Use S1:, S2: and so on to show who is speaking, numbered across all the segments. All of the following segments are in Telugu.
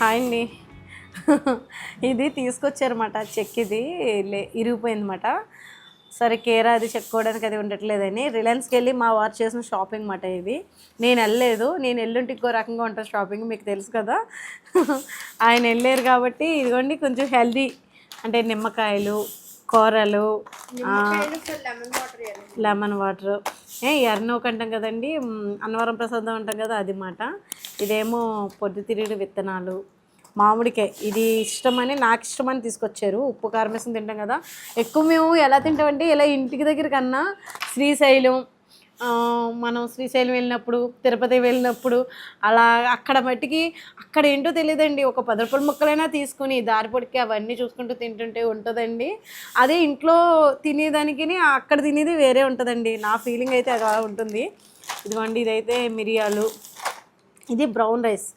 S1: హాయ్ అండి. ఇది తీసుకొచ్చారన్నమాట చెక్. ఇది ఇరిగిపోయిందన్నమాట. సరే కేరా అది చెక్కుకోవడానికి అది ఉండట్లేదని రిలయన్స్కి వెళ్ళి మా వారు చేసిన షాపింగ్ అన్నమాట. ఇది నేను వెళ్ళలేదు. నేను ఎల్లుంటి ఇంకో రకంగా ఉంటుంది షాపింగ్, మీకు తెలుసు కదా. ఆయన వెళ్ళారు కాబట్టి ఇదిగోండి కొంచెం హెల్దీ అంటే నిమ్మకాయలు, కూరలు, లెమన్ వాటర్, ఎర్నోక్ అంటాం కదండి, అన్నవరం ప్రసాదం అంటాం కదా, అది మాట. ఇదేమో పొద్దుతిరుగుడు విత్తనాలు, మామిడికాయ. ఇది ఇష్టమని, నాకు ఇష్టమని తీసుకొచ్చారు. ఉప్పు కారం వేసుకుని తింటాం కదా. ఎక్కువ మేము ఎలా తింటామంటే ఇలా ఇంటికి దగ్గర కన్నా శ్రీశైలం, మనం శ్రీశైలం వెళ్ళినప్పుడు, తిరుపతి వెళ్ళినప్పుడు అలా అక్కడ మట్టికి అక్కడ ఏంటో తెలియదండి, ఒక 10 రూపాయల ముక్కలైనా తీసుకుని దారిపొడికి అవన్నీ చూసుకుంటూ తింటుంటే ఉంటుందండి. అదే ఇంట్లో తినేదానికి అక్కడ తినేది వేరే ఉంటుందండి. నా ఫీలింగ్ అయితే అలా ఉంటుంది. ఇదిగోండి, ఇదైతే మిరియాలు, ఇది బ్రౌన్ రైస్.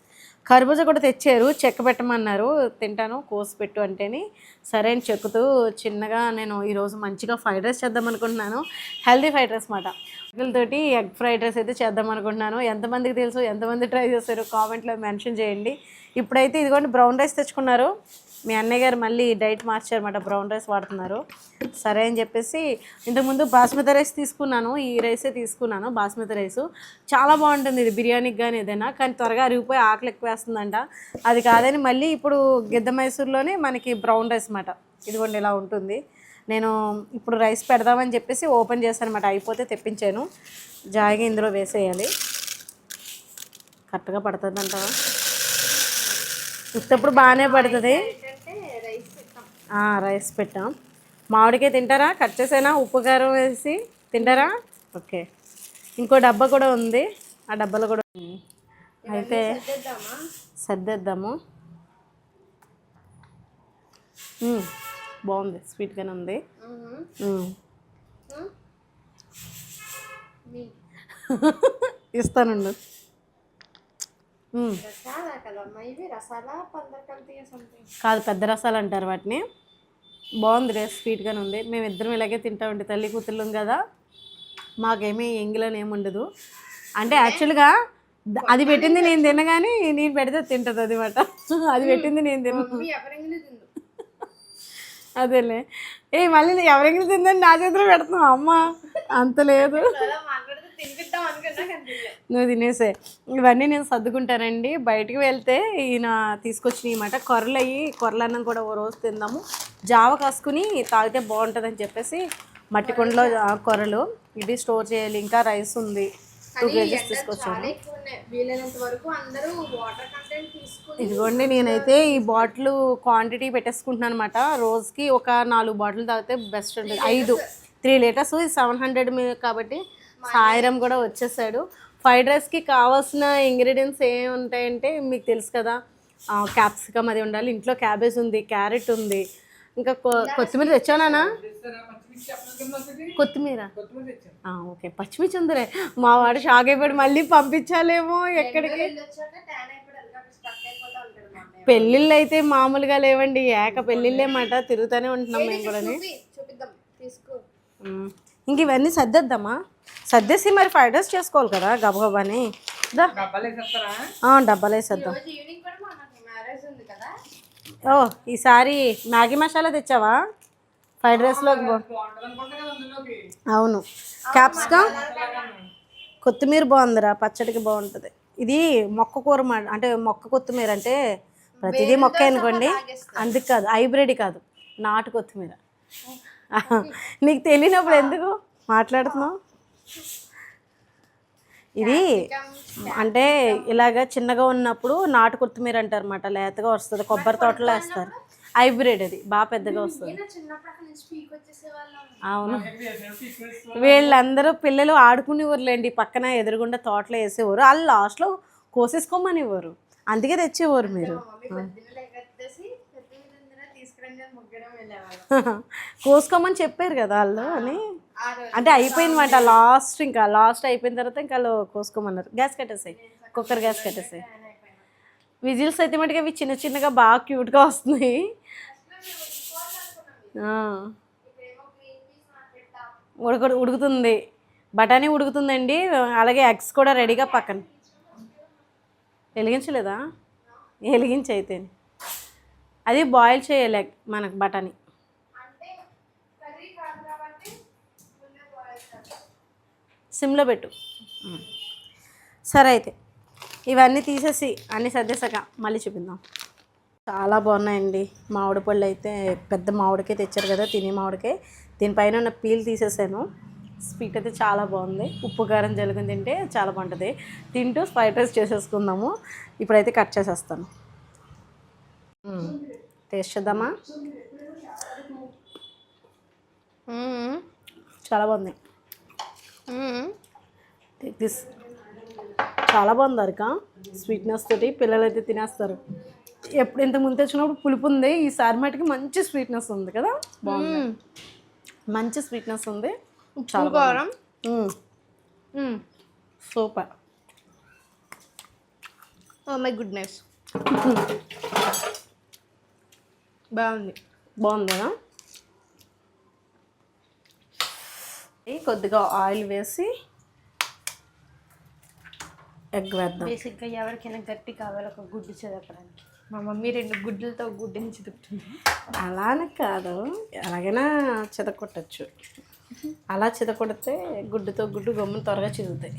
S1: కర్బూజా కూడా తెచ్చారు, చెక్క పెట్టమన్నారు. తింటాను కోసి పెట్టు అంటేని సరే అని చెక్కుతూ చిన్నగా నేను ఈరోజు మంచిగా ఫ్రైడ్ రైస్ చేద్దాం అనుకుంటున్నాను. హెల్దీ ఫ్రైడ్ రైస్ మాట. తోటి ఎగ్ ఫ్రైడ్ రైస్ అయితే చేద్దాం అనుకుంటున్నాను. ఎంతమందికి తెలుసు, ఎంతమంది ట్రై చేస్తారు కామెంట్లో మెన్షన్ చేయండి. ఇప్పుడైతే ఇదిగోండి బ్రౌన్ రైస్ తెచ్చుకున్నారు. మీ అన్నయ్య గారు మళ్ళీ డైట్ మార్చారన్నమాట, బ్రౌన్ రైస్ వాడుతున్నారు. సరే అని చెప్పేసి ఇంతకుముందు బాస్మతి రైస్ తీసుకున్నాను, ఈ రైసే తీసుకున్నాను. బాస్మతి రైసు చాలా బాగుంటుంది, ఇది బిర్యానీకి కానీ ఏదైనా. కానీ త్వరగా అరిగిపోయి ఆకలి ఎక్కువ వేస్తుందంట. అది కాదని మళ్ళీ ఇప్పుడు గిద్ద మైసూర్లోనే మనకి బ్రౌన్ రైస్ అన్నమాట. ఇదిగోండి ఇలా ఉంటుంది. నేను ఇప్పుడు రైస్ పెడదామని చెప్పేసి ఓపెన్ చేశాను అన్నమాట. అయిపోతే తెప్పించాను. జాయిగా ఇందులో వేసేయాలి. కరెక్ట్గా పడుతుందంట, ఉత్తప్పుడు బాగానే పడుతుంది. రైస్ పెట్టాం. మామిడికాయ తింటారా? కట్ చేసేనా? ఉప్పు కారం వేసి తింటారా? ఓకే. ఇంకో డబ్బా కూడా ఉంది, ఆ డబ్బాలో కూడా అయితే సర్దేద్దాము. బాగుంది, స్వీట్గానే ఉంది. ఇస్తానండి. కాదు, పెద్ద రసాలు అంటారు వాటిని. బాగుంది, రేస్ స్వీట్గానే ఉంది. మేము ఇద్దరం ఇలాగే తింటామండి, తల్లి కూతుర్లం కదా. మాకేమీ ఎంగిలని ఏమి ఉండదు. అంటే యాక్చువల్గా అది పెట్టింది నేను తినగానే, నేను పెడితే తింటుంది అది మాట. అది పెట్టింది నేను తిన. అదేలే. మళ్ళీ ఎవరెంగిలి తిందని నా చేతిలో పెడుతున్నావు అమ్మ, అంత లేదు. నువ్వు తినేసే. ఇవన్నీ నేను సర్దుకుంటానండి. బయటికి వెళ్తే ఈయన తీసుకొచ్చినాయి అన్నమాట. కొర్రలు అన్నం కూడా ఓ రోజు తిందాము, జావ కాసుకుని తాగితే బాగుంటుందని చెప్పేసి మట్టి కుండలో కొర్రలు ఇది స్టోర్ చేయాలి. ఇంకా రైస్ ఉంది, 2 kgs తీసుకొచ్చాను. ఇదిగోండి, నేనైతే ఈ బాటిల్ క్వాంటిటీ పెట్టేసుకుంటున్నాను అనమాట. రోజుకి ఒక 4 బాటిల్ తాగితే బెస్ట్ ఉంటుంది. 3 లీటర్స్, 700 కాబట్టి సాయిరం కూడా వచ్చేసాడు. ఫ్రైడ్ రైస్కి కావాల్సిన ఇంగ్రీడియంట్స్ ఏమి ఉంటాయంటే మీకు తెలుసు కదా. క్యాప్సికమ్ అది ఉండాలి, ఇంట్లో క్యాబేజ్ ఉంది, క్యారెట్ ఉంది, ఇంకా కొత్తిమీర తెచ్చానా? కొత్తిమీర ఓకే, పచ్చిమిర్చి ఉందిరే. మా వాడు షాక్ అయిపోయాడు, మళ్ళీ పంపించాలేమో ఎక్కడికి. పెళ్ళిళ్ళు అయితే మామూలుగా లేవండి, పెళ్ళిళ్ళేమాట. తిరుగుతూనే ఉంటున్నాం మేము కూడా. ఇంక ఇవన్నీ సర్దేద్దామా? సర్దేసి మరి ఫ్రైడ్ రైస్ చేసుకోవాలి కదా గబగబాని. డబ్బాలు వేసేద్దాం. ఈసారి మ్యాగీ మసాలా తెచ్చావా ఫ్రైడ్ రైస్లో? అవును, క్యాప్సికమ్, కొత్తిమీర బాగుందిరా, పచ్చడికి బాగుంటుంది. ఇది మొక్క కూర అంటే మొక్క కొత్తిమీర అంటే ప్రతిదీ మొక్క అనుకోండి, అందుకు కాదు, హైబ్రిడ్ కాదు, నాటు కొత్తిమీర. నీకు తెలియనప్పుడు ఎందుకు మాట్లాడుతున్నావు? ఇది అంటే ఇలాగ చిన్నగా ఉన్నప్పుడు నాటు కొత్తిమీర అంటారు అన్నమాట. లేతగా వస్తుంది, కొబ్బరి తోటలో వేస్తారు. హైబ్రిడ్ అది బాగా పెద్దగా వస్తుంది. అవును, వీళ్ళందరూ పిల్లలు ఆడుకునేవారులేండి, పక్కన ఎదురుగుండా తోటలో వేసేవారు. వాళ్ళు లాస్ట్లో కోసేసుకోమనివ్వరు, అందుకే తెచ్చేవారు. మీరు కోసుకోమని చెప్పారు కదా వాళ్ళు అని. అంటే అయిపోయిందన్నమాట లాస్ట్ అయిపోయిన తర్వాత ఇంకా వాళ్ళు కోసుకోమన్నారు. గ్యాస్ కట్టేసాయి, కుక్కర్ గ్యాస్ కట్టేసాయి. విజిల్స్ అయితే మటుకు అవి చిన్న చిన్నగా బాగా క్యూట్గా వస్తున్నాయి. ఉడుకుతుంది, బఠానీ ఉడుకుతుందండి. అలాగే ఎగ్స్ కూడా రెడీగా పక్కన. వెలిగించలేదా? వెలిగించి అయితే అది బాయిల్ చేయలే మనకు బఠానీ. సిమ్లో పెట్టు. సరే అయితే ఇవన్నీ తీసేసి అన్నీ సర్దేశాక మళ్ళీ చూపిద్దాం. చాలా బాగున్నాయండి మామిడి పళ్ళు అయితే. పెద్ద మామిడికాయ తెచ్చారు కదా, తినే మామిడికాయ. దీనిపైన ఉన్న పీల్ తీసేసాను. స్వీట్ అయితే చాలా బాగుంది. ఉప్పు కారం జలుగుని తింటే చాలా బాగుంటుంది. తింటూ ఫ్రైడ్ రైస్ చేసేసుకుందాము. ఇప్పుడైతే కట్ చేసేస్తాను. టేస్ట్ చేద్దామా? చాలా బాగుంది. దిస్ చాలా బాగుంది అరక. స్వీట్నెస్ తోటి పిల్లలు అయితే తినేస్తారు. ఎప్పుడు ఇంత ముందు తెచ్చినప్పుడు పులుపు ఉంది, ఈసారి మటుకి మంచి స్వీట్నెస్ ఉంది కదా. బాగుంది, మంచి స్వీట్నెస్ ఉంది. చాలా కారం, సూపర్.
S2: ఓ మై గుడ్నెస్, బాగుంది.
S1: బాగుంది కదా. కొద్దిగా ఆయిల్ వేసి ఎగ్ వేద్దాం.
S2: బేసిక్గా ఎవరికైనా గట్టి కావాలి ఒక గుడ్డు చెదపడానికి. మా మమ్మీ 2 గుడ్లతో గుడ్డుని చిదుపుతుంది.
S1: అలానే కాదు, ఎలాగైనా చితకొట్టచ్చు. అలా చితకొడితే గుడ్డుతో గుడ్డు గమ్మున త్వరగా చిదుగుతాయి.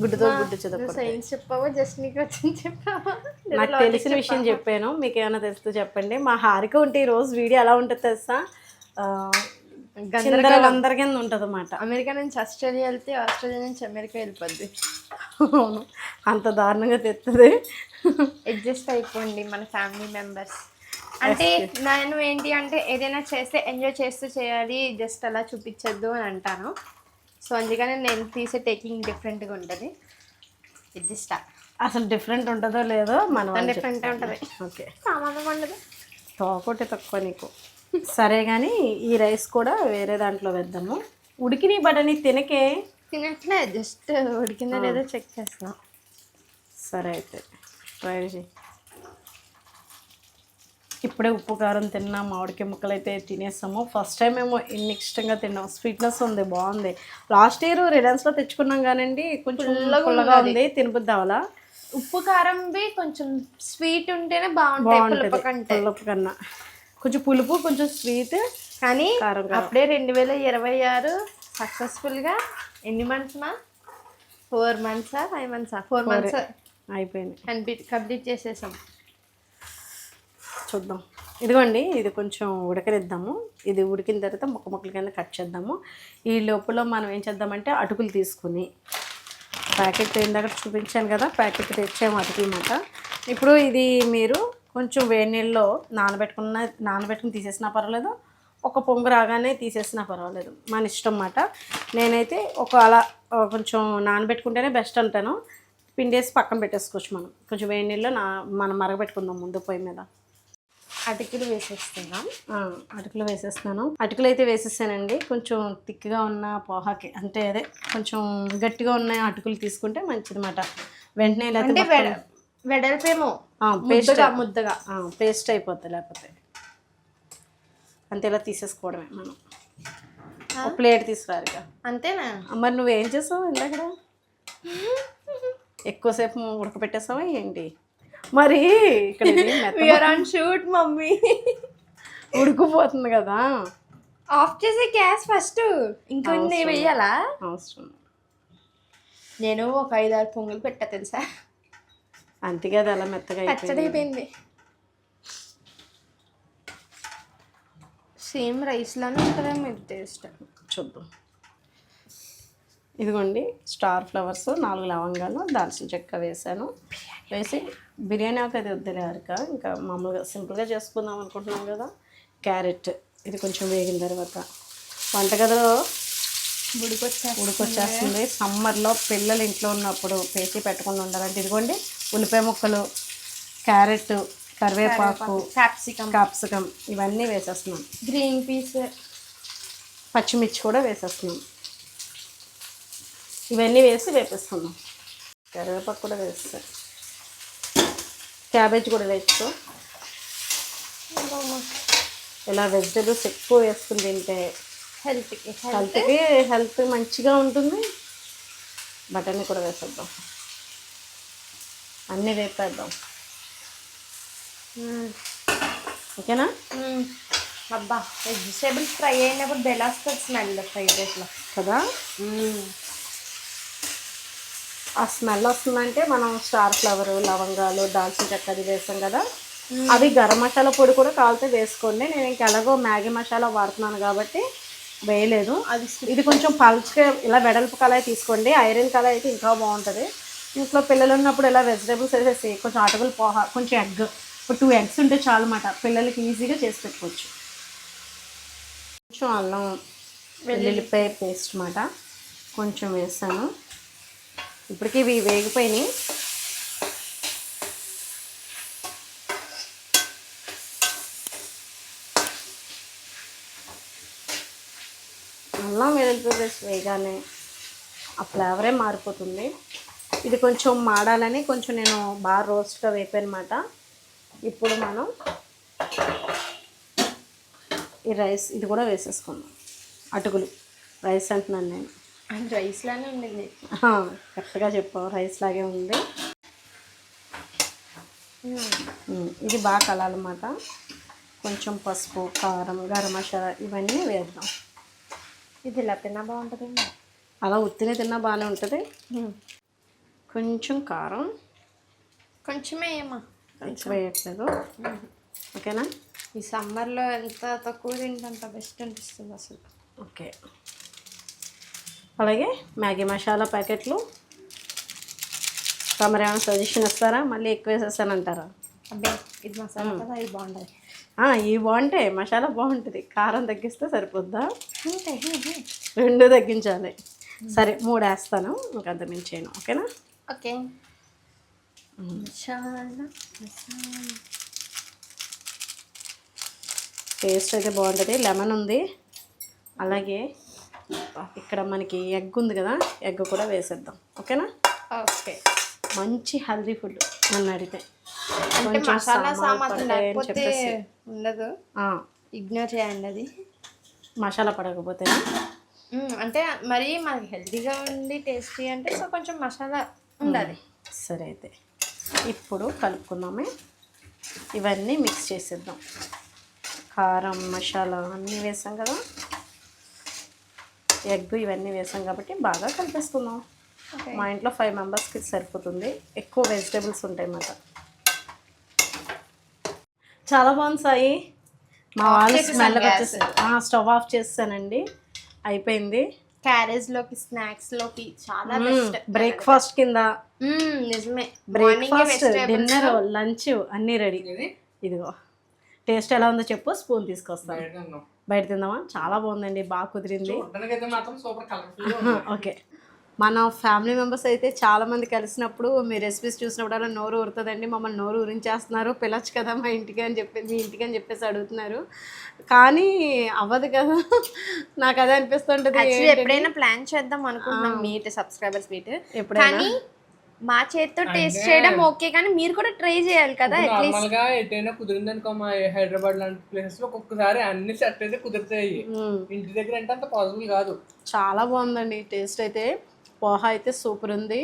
S1: గుడ్డుతో గుడ్డు చితకొడతాయి.
S2: సైన్స్ చెప్పావా జస్ట్ నీకు వచ్చింది చెప్పావా?
S1: నాకు తెలిసిన విషయం చెప్పాను, మీకు ఏమైనా తెలుస్తూ చెప్పండి. మా హారిక ఉంటే ఈరోజు వీడియో ఎలా ఉంటుంది తెలుసా, అందరి కింద ఉంటుంది అన్నమాట.
S2: అమెరికా నుంచి ఆస్ట్రేలియా వెళ్తే ఆస్ట్రేలియా నుంచి అమెరికా వెళ్ళిపోద్ది.
S1: అవును, అంత దారుణంగా తెస్తుంది.
S2: అడ్జస్ట్ అయిపోండి మన ఫ్యామిలీ మెంబర్స్. అంటే నేను ఏంటి అంటే ఏదైనా చేస్తే ఎంజాయ్ చేస్తూ చేయాలి, జస్ట్ అలా చూపించద్దు అని అంటాను. సో అందుకని నేను తీసే టేకింగ్ డిఫరెంట్గా ఉంటుంది. అడ్జస్ట్
S1: అసలు డిఫరెంట్ ఉంటుందో లేదో మనం
S2: డిఫరెంట్ ఉంటుంది.
S1: ఓకే,
S2: సామాన్యం ఉండదు.
S1: తోకొట్టి తక్కువ నీకు. సరే కానీ ఈ రైస్ కూడా వేరే దాంట్లో వేద్దాము. ఉడికిన బఠానీ తినకే
S2: తినట్లే, జస్ట్ ఉడికిందో లేదో చెక్ చేస్తున్నాం.
S1: సరే అయితే ట్రై చేయి. ఇప్పుడే ఉప్పు కారం తిన్నాం, మామిడికాయ ముక్కలు అయితే తినేస్తాము. ఫస్ట్ టైం ఏమో ఇన్ని ఇష్టంగా తిన్నాం. స్వీట్నెస్ ఉంది, బాగుంది. లాస్ట్ ఇయర్ రిలయన్స్లో తెచ్చుకున్నాం కానండి, కొంచెం పుల్లగా ఉంది. తినబుద్ది అవ్వాలా.
S2: ఉప్పు కారంవి కొంచెం స్వీట్ ఉంటేనే బాగుంటుంది
S1: పులుపు కన్నా. కొంచెం పులుపు కొంచెం స్వీట్.
S2: కానీ అప్పుడే 2026 సక్సెస్ఫుల్గా ఎన్ని మంత్స్ మా 4 మంత్సా 5 మంత్సా 4 మంత్స్
S1: అయిపోయింది,
S2: కంప్లీట్ చేసేసాం.
S1: చూద్దాం. ఇదిగోండి, ఇది కొంచెం ఉడకనిద్దాము. ఇది ఉడికిన తర్వాత ముక్కల కింద కట్ చేద్దాము. ఈ లోపల మనం ఏం చేద్దామంటే అటుకులు తీసుకుని, ప్యాకెట్ ఇందాక చూపించాను కదా, ప్యాకెట్ తెచ్చాము అటుకులు అన్నమాట. ఇప్పుడు ఇది మీరు కొంచెం వేడి నీళ్ళలో నానబెట్టుకుని తీసేసినా పర్వాలేదు, ఒక పొంగు రాగానే తీసేసినా పర్వాలేదు, మన ఇష్టం అన్నమాట. నేనైతే అలా కొంచెం నానబెట్టుకుంటేనే బెస్ట్ అంటాను. పిండేసి పక్కన పెట్టేసుకోవచ్చు. మనం కొంచెం వేడి నీళ్ళలో మనం మరగబెట్టుకుందాం ముందు పొయ్యి మీద.
S2: అటుకులు వేసేస్తున్నాం.
S1: అటుకులు వేసేస్తున్నాను. అటుకులు అయితే వేసేసానండి. కొంచెం థిక్గా ఉన్న పోహాకి, అంటే అదే కొంచెం గట్టిగా ఉన్న అటుకులు తీసుకుంటే మంచిదన్నమాట. వెంటనే
S2: వెడల్పేమో ముద్దగా
S1: పేస్ట్ అయిపోతుంది. లేకపోతే అంతే, ఇలా తీసేసుకోవడమే. మనం ఒక ప్లేట్ తీసుకురారుగా.
S2: అంతేనా?
S1: మరి నువ్వేం చేసావు ఇందాక? ఎక్కువసేపు ఉడకపెట్టేసావా ఏంటి? మరి ఇక్కడ
S2: షూట్ మమ్మీ
S1: ఉడికిపోతుంది కదా.
S2: ఆఫ్ చేసే గ్యాస్ ఫస్ట్. ఇంకొన్ని వెయ్యాలా?
S1: అవసరం.
S2: నేను ఒక 5-6 పొంగులు పెట్టా తెలుసా.
S1: అంతే కదా, అలా మెత్తగా
S2: పచ్చడి అయిపోయింది. సేమ్ రైస్లోనే ఉంటుందేమో ఇది టేస్ట్.
S1: చూద్దాం. ఇదిగోండి, స్టార్ ఫ్లవర్స్ 4 లవంగాలు, దాల్చిన చెక్క వేసాను. వేసి బిర్యానీ ఆకు అది వద్దులేక ఇంకా మామూలుగా సింపుల్గా చేసుకుందాం అనుకుంటున్నాం కదా. క్యారెట్ ఇది కొంచెం వేగిన తర్వాత వంటగదిలో ఉడికొచ్చేస్తుంది. సమ్మర్లో పిల్లలు ఇంట్లో ఉన్నప్పుడు పేచి పెట్టకుండా ఉండాలంటే ఇదిగోండి, ఉల్లిపాయ ముక్కలు, క్యారెట్, కరివేపాకు, క్యాప్సికమ్ ఇవన్నీ వేసేస్తున్నాం.
S2: గ్రీన్ పీస్,
S1: పచ్చిమిర్చి కూడా వేసేస్తున్నాం. ఇవన్నీ వేసి వేపిస్తున్నాం. కరివేపాకు కూడా వేస్తాం. క్యాబేజ్ కూడా వేసుకో. ఇలా వెజిటేబుల్స్ ఎక్కువ వేసుకుని తింటే హెల్త్ మంచిగా ఉంటుంది. బఠానీ కూడా వేసేద్దాం. అన్నీ వేపేద్దాం. ఓకేనా?
S2: అబ్బా వెజిటేబుల్స్ ఫ్రై అయినప్పుడు బెలాస్తుంది స్మెల్ ఫ్రైడ్ రైస్లో
S1: కదా. ఆ స్మెల్ వస్తుందంటే మనం స్టార్ ఫ్లవర్, లవంగాలు, దాల్చిన చెక్క అది వేస్తాం కదా, అవి గరం మసాలా పొడి కూడా కాలితే వేసుకోండి. నేను ఇంక ఎలాగో మ్యాగీ మసాలా వాడుతున్నాను కాబట్టి వేయలేదు. ఇది కొంచెం పల్చగా ఇలా వెడల్పు కళాయి తీసుకోండి. ఐరన్ కళాయి అయితే ఇంకా బాగుంటుంది. ఇంట్లో పిల్లలు ఉన్నప్పుడు ఇలా వెజిటేబుల్స్ వేసేసి కొంచెం అటుకులు పోహ, కొంచెం ఎగ్, ఒక 2 eggs ఉంటే చాలు అన్నమాట. పిల్లలకి ఈజీగా చేసి పెట్టుకోవచ్చు. కొంచెం అల్లం వెల్లుల్లిపాయ పేస్ట్ అన్నమాట కొంచెం వేసాను. ఇప్పటికీ ఇవి వేగిపోయినాయి. అల్లం వెల్లుల్లిపాయ పేస్ట్ వేయగానే ఆ ఫ్లేవరే మారిపోతుంది. ఇది కొంచెం మాడాలని కొంచెం నేను బాగా రోస్ట్గా వేపానమాట. ఇప్పుడు మనం ఈ రైస్ ఇది కూడా వేసేసుకుందాం. అటుకులు రైస్ అంటున్నాను నేను.
S2: రైస్లానే ఉండింది.
S1: కరెక్ట్గా చెప్పావు, రైస్ లాగే ఉంది. ఇది బాగా కలాలన్నమాట. కొంచెం పసుపు, కారం, గరం మసాలా ఇవన్నీ వేద్దాం.
S2: ఇది ఇలా తిన్నా బాగుంటుంది,
S1: అలా ఉత్తినే తిన్నా బాగానే ఉంటుంది. కొంచెం కారం,
S2: కొంచెమే ఏమా
S1: కొంచెం వేయట్లేదు. ఓకేనా?
S2: ఈ సమ్మర్లో ఎంత తక్కువ తింటే అంత బెస్ట్ అనిపిస్తుంది అసలు.
S1: ఓకే. అలాగే మ్యాగీ మసాలా ప్యాకెట్లు తమరు ఏమైనా సజెషన్ ఇస్తారా? మళ్ళీ ఎక్కువ వేసేసానంటారా?
S2: అబ్బే ఇది మసాలా కదా, ఇది బాగుంటుంది.
S1: ఇవి బాగుంటాయి, మసాలా బాగుంటుంది. కారం తగ్గిస్తే సరిపోద్దా?
S2: అంతే,
S1: 2 తగ్గించాలి. సరే 3 వేస్తాను, ఇంకంత మించేయను. ఓకేనా?
S2: ఓకే. మసాలా
S1: టేస్ట్ అయితే బాగుంటుంది. లెమన్ ఉంది, అలాగే ఇక్కడ మనకి ఎగ్ ఉంది కదా, ఎగ్ కూడా వేసేద్దాం. ఓకేనా?
S2: ఓకే.
S1: మంచి హెల్దీ ఫుడ్ నన్ను అడిగితే.
S2: అంటే మసాలా సామాన్ లేకపోతే ఉండదు, ఇగ్నోర్ చేయండి అది.
S1: మసాలా పడకపోతే
S2: అంటే మరి మనకి హెల్తీగా ఉండి టేస్టీ అంటే సో కొంచెం మసాలా ఉండాలి.
S1: సరే అయితే ఇప్పుడు కలుపుకుందామే. ఇవన్నీ మిక్స్ చేసేద్దాం. కారం, మసాలా అన్నీ వేసాం కదా, ఎగ్ ఇవన్నీ వేసాం కాబట్టి బాగా కలిపేసుకుందాం. మా ఇంట్లో 5 మెంబర్స్కి సరిపోతుంది. ఎక్కువ వెజిటేబుల్స్ ఉంటాయి అన్నమాట. చాలా బాగుంది సాయి. మా వాళ్ళు స్మెల్కి వచ్చేసారు. స్టవ్ ఆఫ్ చేస్తానండి, అయిపోయింది.
S2: క్యారేజ్లోకి, స్నాక్స్లోకి చాలా బెస్ట్.
S1: బ్రేక్ఫాస్ట్ కింద
S2: నిజమే.
S1: బ్రేక్ఫాస్ట్, డిన్నర్, లంచ్ అన్నీ రెడీ. ఇదిగో టేస్ట్ ఎలా ఉందో చెప్పు. స్పూన్ తీసుకొస్తాను, బయట తిందామా? చాలా బాగుందండి, బాగా కుదిరింది. ఓకే. మన ఫ్యామిలీ మెంబర్స్ అయితే చాలామంది కలిసినప్పుడు మీ రెసిపీస్ చూసినప్పుడు అలా నోరు ఊరుతుందండి. మమ్మల్ని నోరు ఊరించేస్తున్నారు. పిలవచ్చు కదా మా ఇంటికి అని చెప్పి, మీ ఇంటికి అని చెప్పేసి అడుగుతున్నారు. కానీ అవ్వదు కదా, నాకు అదే అనిపిస్తుంటుంది.
S2: ఎప్పుడైనా ప్లాన్ చేద్దాం అనుకుంటున్నాం మీట్, సబ్స్క్రైబర్స్ మీట్ ఎప్పుడైనా. మా చేతితో టేస్ట్ చేయడం ఓకే, కానీ మీరు కూడా ట్రై చేయాలి కదా.
S3: నార్మల్ గా ఎటైనా కుదిరింది అనుకో, మా హైదరాబాద్ లాంటి ప్లేసెస్ లో ఒక్కొక్కసారి అన్ని సెట్ అయితే కుదురుతాయి. ఇంటి దగ్గర అంటే అంత పాసిబుల్ కాదు.
S1: చాలా బాగుందండి టేస్ట్ అయితే. పోహా అయితే సూపర్ ఉంది.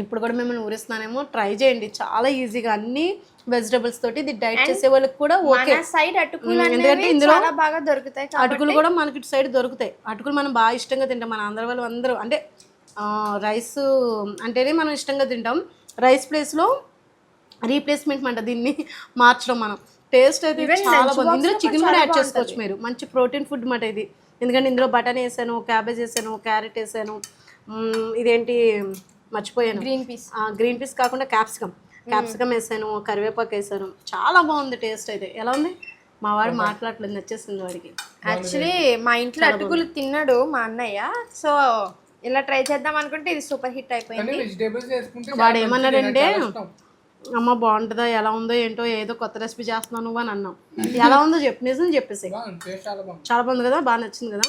S1: ఇప్పుడు కూడా మిమ్మల్ని ఊరిస్తున్నానేమో, ట్రై చేయండి. చాలా ఈజీగా అన్ని వెజిటబుల్స్ తోటి ఇది డైట్ చేసే వాళ్ళకి కూడా ఓకే.
S2: సైడ్ అటుకులు
S1: ఎందుకంటే ఇందులో
S2: బాగా దొరుకుతాయి,
S1: అటుకులు కూడా మనకి ఇటు సైడ్ దొరుకుతాయి. అటుకులు మనం బాగా ఇష్టంగా తింటాం. మన ఆంధ్ర వాళ్ళు అందరూ అంటే రైస్ అంటేనే మనం ఇష్టంగా తింటాం. రైస్ ప్లేస్లో రీప్లేస్మెంట్ అంట దీన్ని మార్చడం మనం. టేస్ట్ అయితే చాలా బాగుంది. ఇందులో చికెన్ కూడా యాడ్ చేసుకోవచ్చు మీరు. మంచి ప్రోటీన్ ఫుడ్ మాట ఇది. ఎందుకంటే ఇందులో బటానీ వేసాను, క్యాబేజ్ వేసాను, క్యారెట్ వేసాను, ఇదేంటి మర్చిపోయాను, గ్రీన్ పీస్ కాకుండా క్యాప్సికమ్ వేసాను, కరివేపాకు వేసాను. చాలా బాగుంది టేస్ట్ అయితే. ఎలా ఉంది? మా వాడు మాట్లాడలేదు, నచ్చేసింది వాడికి.
S2: యాక్చువల్లీ మా ఇంట్లో అటుకులు తిన్నాడు మా అన్నయ్య, సో ఇలా ట్రై చేద్దాం అనుకుంటే ఇది సూపర్ హిట్ అయిపోయింది.
S1: వాడు ఏమన్నాడంటే, అమ్మ బాగుంటుందా, ఎలా ఉందో ఏంటో, ఏదో కొత్త రెసిపీ చేస్తున్నావు నువ్వు అని అన్నావు. ఎలా ఉందో చెప్పు, నిజం చెప్పేసి. చాలా బాగుంది కదా, బాగా నచ్చింది కదా.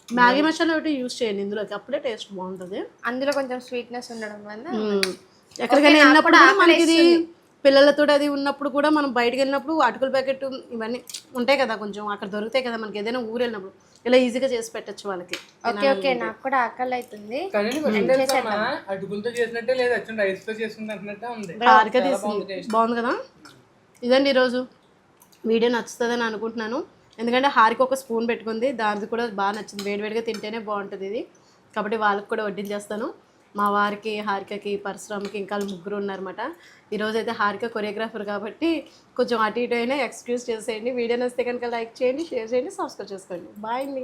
S1: మ్యాగీ మసాలా ఒకటి యూజ్ చేయండి ఇందులోకి, అప్పుడే టేస్ట్ బాగుంటుంది.
S2: అందులో కొంచెం స్వీట్నెస్ ఉండడం వల్ల
S1: ఎక్కడికైనా వెళ్ళినప్పుడు మనకి ఇది పిల్లలతో అది ఉన్నప్పుడు కూడా మనం బయటకు వెళ్ళినప్పుడు అటుకుల ప్యాకెట్ ఇవన్నీ ఉంటాయి కదా, కొంచెం అక్కడ దొరుకుతాయి కదా మనకి, ఏదైనా ఊరు వెళ్ళినప్పుడు ఇలా ఈజీగా చేసి పెట్టచ్చు వాళ్ళకి.
S2: ఓకే ఓకే, నాకు కూడా ఆకలి అవుతుంది.
S3: కానీ నీకు ఒకటి తెలుసమ్మా, అటుకులతో చేసినట్టే లేదు, వచ్చి రైస్ తో చేసుకుంటే అంటున్నట్టే ఉంది.
S1: హారిక తీసింది, బాగుంది కదా. ఇదండి ఈరోజు వీడియో నచ్చుతుందని అనుకుంటున్నాను, ఎందుకంటే హారిక ఒక స్పూన్ పెట్టుకుంది, దానికి కూడా బాగా నచ్చింది. వేడివేడిగా తింటేనే బాగుంటుంది ఇది, కాబట్టి వాళ్ళకి కూడా వడ్డించేస్తాను. మా వారికి, హారికకి, పరశురామ్కి ఇంకా ముగ్గురు ఉన్నారన్నమాట. ఈరోజు అయితే హారిక కొరియోగ్రాఫర్ కాబట్టి కొంచెం అటు ఇటు అయినా ఎక్స్క్యూజ్ చేసేయండి. వీడియో నచ్చితే కనుక లైక్ చేయండి, షేర్ చేయండి, సబ్స్క్రైబ్ చేసుకోండి. బాయ్ అండి.